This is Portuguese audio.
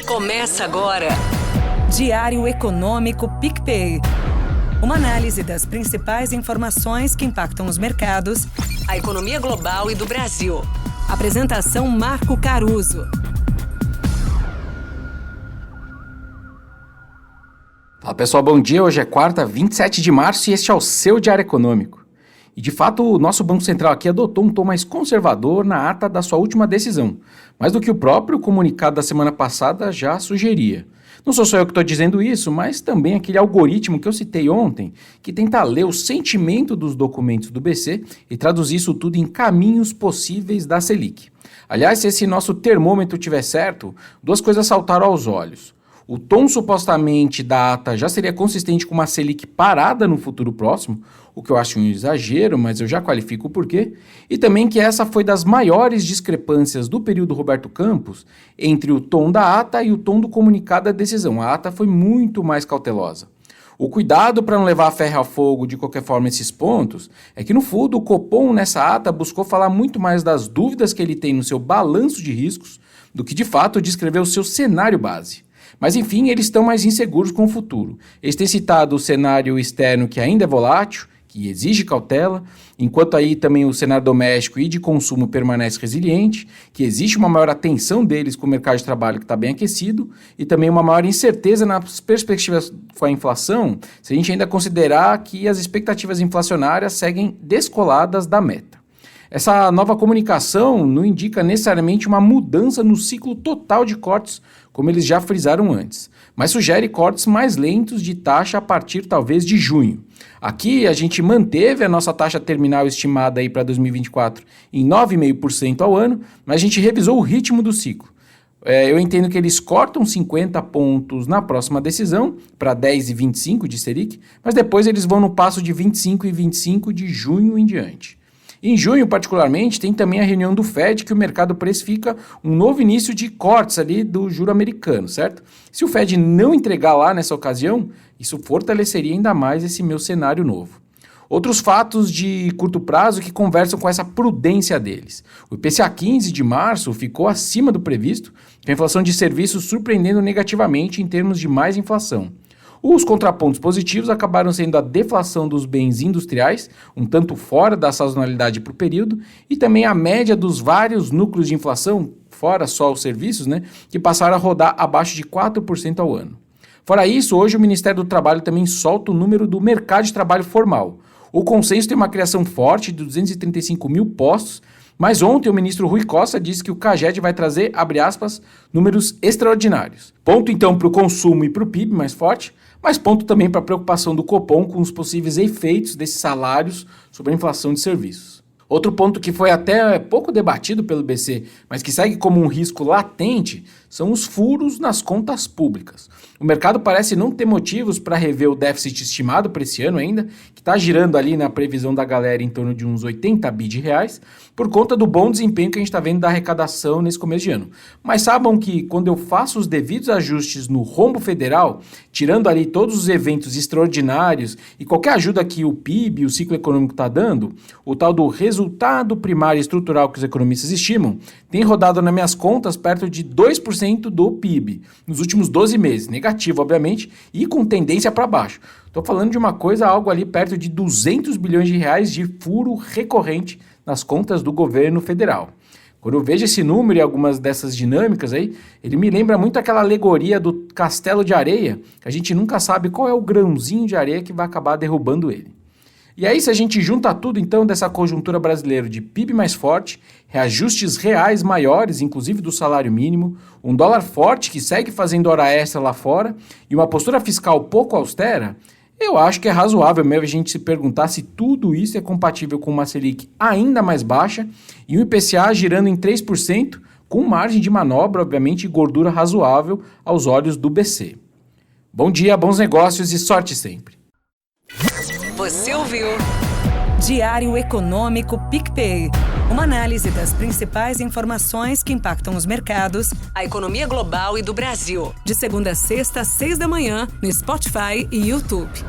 Começa agora. Diário Econômico PicPay. Uma análise das principais informações que impactam os mercados, A economia global e do Brasil. Apresentação Marco Caruso. Fala pessoal, bom dia. Hoje é quarta, 27 de março e este é o seu Diário Econômico. E de fato o nosso Banco Central aqui adotou um tom mais conservador na ata da sua última decisão, mais do que o próprio comunicado da semana passada já sugeria. Não sou só eu que estou dizendo isso, mas também aquele algoritmo que eu citei ontem, que tenta ler o sentimento dos documentos do BC e traduzir isso tudo em caminhos possíveis da Selic. Aliás, se esse nosso termômetro tiver certo, duas coisas saltaram aos olhos. O tom supostamente da ata já seria consistente com uma Selic parada no futuro próximo, o que eu acho um exagero, mas eu já qualifico o porquê, e também que essa foi das maiores discrepâncias do período Roberto Campos entre o tom da ata e o tom do comunicado da decisão. A ata foi muito mais cautelosa. O cuidado para não levar a ferro ao fogo de qualquer forma esses pontos é que no fundo o Copom nessa ata buscou falar muito mais das dúvidas que ele tem no seu balanço de riscos do que de fato descrever o seu cenário base. Mas enfim, eles estão mais inseguros com o futuro. Eles têm citado o cenário externo que ainda é volátil, que exige cautela, enquanto aí também o cenário doméstico e de consumo permanece resiliente, que existe uma maior atenção deles com o mercado de trabalho que está bem aquecido, e também uma maior incerteza nas perspectivas com a inflação, se a gente ainda considerar que as expectativas inflacionárias seguem descoladas da meta. Essa nova comunicação não indica necessariamente uma mudança no ciclo total de cortes, como eles já frisaram antes, mas sugere cortes mais lentos de taxa a partir talvez de junho. Aqui a gente manteve a nossa taxa terminal estimada aí para 2024 em 9,5% ao ano, mas a gente revisou o ritmo do ciclo. Eu entendo que eles cortam 50 pontos na próxima decisão, para 10,25 de Selic, mas depois eles vão no passo de 25,25 de junho em diante. Em junho, particularmente, tem também a reunião do Fed, que o mercado precifica um novo início de cortes ali do juro americano, certo? Se o Fed não entregar lá nessa ocasião, isso fortaleceria ainda mais esse meu cenário novo. Outros fatos de curto prazo que conversam com essa prudência deles. O IPCA 15 de março ficou acima do previsto, com a inflação de serviços surpreendendo negativamente em termos de mais inflação. Os contrapontos positivos acabaram sendo a deflação dos bens industriais, um tanto fora da sazonalidade para o período, e também a média dos vários núcleos de inflação, fora só os serviços, que passaram a rodar abaixo de 4% ao ano. Fora isso, hoje o Ministério do Trabalho também solta o número do mercado de trabalho formal. O consenso tem uma criação forte de 235 mil postos, mas ontem o ministro Rui Costa disse que o CAGED vai trazer, abre aspas, números extraordinários. Ponto então para o consumo e para o PIB mais forte, mas ponto também para a preocupação do Copom com os possíveis efeitos desses salários sobre a inflação de serviços. Outro ponto que foi até pouco debatido pelo BC, mas que segue como um risco latente, são os furos nas contas públicas. O mercado parece não ter motivos para rever o déficit estimado para esse ano ainda, que está girando ali na previsão da galera em torno de uns 80 bi de reais, por conta do bom desempenho que a gente está vendo da arrecadação nesse começo de ano. Mas saibam que quando eu faço os devidos ajustes no rombo federal, tirando ali todos os eventos extraordinários e qualquer ajuda que o PIB e o ciclo econômico está dando, o tal do resultado primário estrutural que os economistas estimam, tem rodado nas minhas contas perto de 2% do PIB nos últimos 12 meses, negativo obviamente, e com tendência para baixo. Estou falando de uma coisa, algo ali perto de 200 bilhões de reais de furo recorrente nas contas do governo federal. Quando eu vejo esse número e algumas dessas dinâmicas aí, ele me lembra muito aquela alegoria do castelo de areia, que a gente nunca sabe qual é o grãozinho de areia que vai acabar derrubando ele. E aí, se a gente junta tudo, então, dessa conjuntura brasileira de PIB mais forte, reajustes reais maiores, inclusive do salário mínimo, um dólar forte que segue fazendo hora extra lá fora e uma postura fiscal pouco austera, eu acho que é razoável mesmo a gente se perguntar se tudo isso é compatível com uma Selic ainda mais baixa e um IPCA girando em 3%, com margem de manobra, obviamente, e gordura razoável aos olhos do BC. Bom dia, bons negócios e sorte sempre! Você ouviu? Diário Econômico PicPay. Uma análise das principais informações que impactam os mercados, A economia global e do Brasil. de segunda a sexta, às 6 da manhã, no Spotify e YouTube.